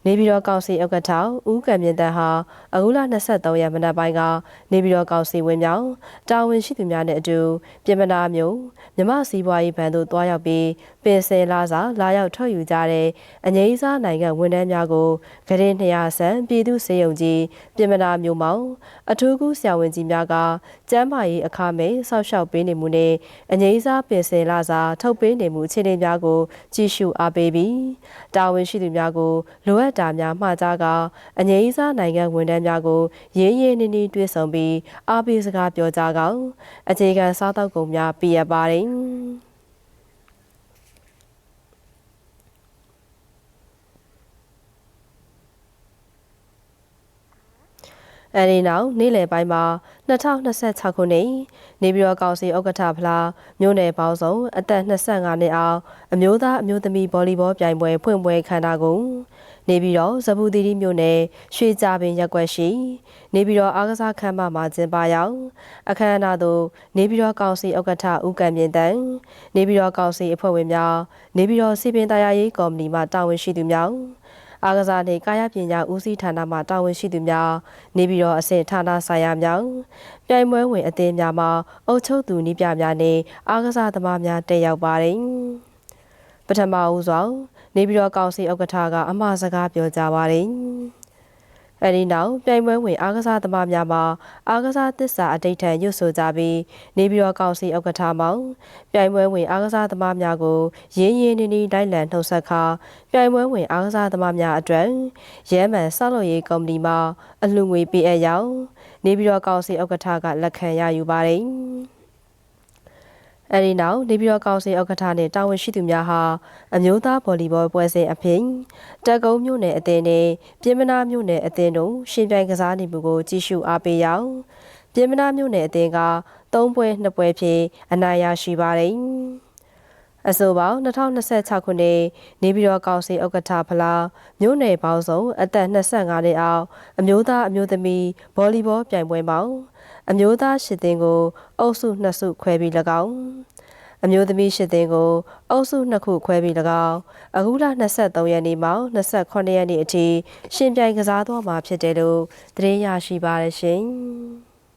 နေပြည်တော်ကောင်စီဥက္ကဋ္ဌဦးကံမြင့်တန်းဟာအခုလ23ရက်မနက်ပိုင်းကနေပြည်တော်ကောင်စီဝင်မြောက်တာဝန်ရှိသူများနဲ့အတူပြင်မနာမျိုးမြမစီးပွားရေးဘဏ်သို့တွားရောက်ပြီးပင်စင်လာစာလာရောက်ထွက်ယူကြတဲ့အငိမ့်စားနိုင်ငံဝန်ထမ်းများကိုဂရင်200ဆန်ပြည်သူ့စေယုံကြီးပြင်မနာမျိုးမောင်အထူးကူဆရာဝန်ကြီးများကကျန်းမာရေးအခမဲ့ဆောက်ရှောက်ပေးနေမှုနဲ့အငိမ့်စားပင်စင်လာစာထုတ်ပေးနေမှုအခြေအနေများကိုကြည့်ရှုအားပေးပြီးတာဝန်ရှိသူများကိုလိုအပ်တာများမှာကြားကအငိမ့်စားနိုင်ငံဝန်ထမ်းများကိုရင်းရင်းနှီးနှီးတွေ့ဆုံပြီးအားပေးစကားပြောကြားကောင်းအခြေခံစားတောက်ကုန်များပြရပါတယ်အဲဒီနောက်နေ့လယ်ပိုင်းမှာ2026ခုနှစ်နေပြည်တော်ကောင်စီဥက္ကဋ္ဌဖလားမြို့နယ်ပေါင်းစုံအသက်25နှစ်အောင်အမျိုးသားအမျိုးသမီးဗော်လီဘောပြိုင်ပွဲဖွင့်ပွဲခမ်းနားကိုနေပြည်တော်ဇဘူတီတီမြို့နယ်ရွှေကြပင်ရပ်ကွက်ရှိနေပြည်တော်အားကစားခန်းမမှာကျင်းပရောက်အခမ်းအနားသို့နေပြည်တော်ကောင်စီဥက္ကဋ္ဌဦးကံမြင့်တန်းနေပြည်တော်ကောင်စီအဖွဲ့ဝင်များနေပြည်တော်စီပင်တရားရေးကော်မတီမှတာဝန်ရှိသူများအားကစားနှင့်ကာယပညာဦးစီးဌာနမှတာဝန်ရှိသူများနေပြည်တော်အဆင့်ဌာနဆိုင်ရာများပြိုင်ပွဲဝင်အသင်းများမှအုပ်ချုပ်သူနည်းပြများနှင့်အားကစားသမားများတက်ရောက်ပါတယ်ပထမဦးဆုံးနေပြည်တော်ကောင်စီဥက္ကဋ္ဌကအမှာစကားပြောကြားပါတယ်အဲဒီနောက်ပြိုင်ပွဲဝင်အားကစားသမားများမှာအားကစားသစ္စာအဋ္ဌထံရွတ်ဆိုကြပြီးနေပြည်တော်ကောင်စီဥက္ကဋ္ဌမောင်ပြိုင်ပွဲဝင်အားကစားသမားများကိုရင်းရင်းနှီးနှီးလိုက်လံနှုတ်ဆက်ခါပြိုင်ပွဲဝင်အားကစားသမားများအတွက်ရဲမှန်ဆောက်လုပ်ရေးကော်မတီမှအလှူငွေပေးအပ်ရောက်နေပြည်တော်ကောင်စီဥက္ကဋ္ဌကလက်ခံရယူပါတယ်အဲဒီနောက်နေပြည်တော်ကောင်စီဥက္ကဋ္ဌနှင့်တာဝန်ရှိသူများဟာအမျိုးသားဗော်လီဘောပွဲစဉ်အဖြစ်တက်ကုန်းမြို့နယ်အသင်းနှင့်ပြင်မနာမြို့နယ်အသင်းတို့ရှင်ပြိုင်ကစားနေမှုကိုကြည့်ရှုအားပေးရောက်ပြင်မနာမြို့နယ်အသင်းက3ပွဲ2ပွဲဖြင့်အနိုင်ရရှိပါတယ်အဆိုပေါင်း2026ခုနှစ်နေပြည်တော်ကောင်စီဥက္ကဋ္ဌဖလားမြို့နယ်ပေါင်းစုံအသက်25နှစ်အောက်အမျိုးသားအမျိုးသမီးဗော်လီဘောပြိုင်ပွဲမှာအမျိုးသား၈သင်းကိုအုပ်စု2စုခွဲပြီး၎င်းအမျိုးသမီး၈သင်းကိုအုပ်စု2ခုခွဲပြီး၎င်းအခုလ23ရက်နေ့မှ28ရက်နေ့အထိရှင်ပြိုင်ကစားသွားမှာဖြစ်တယ်လို့သတင်းရရှိပါရရှင်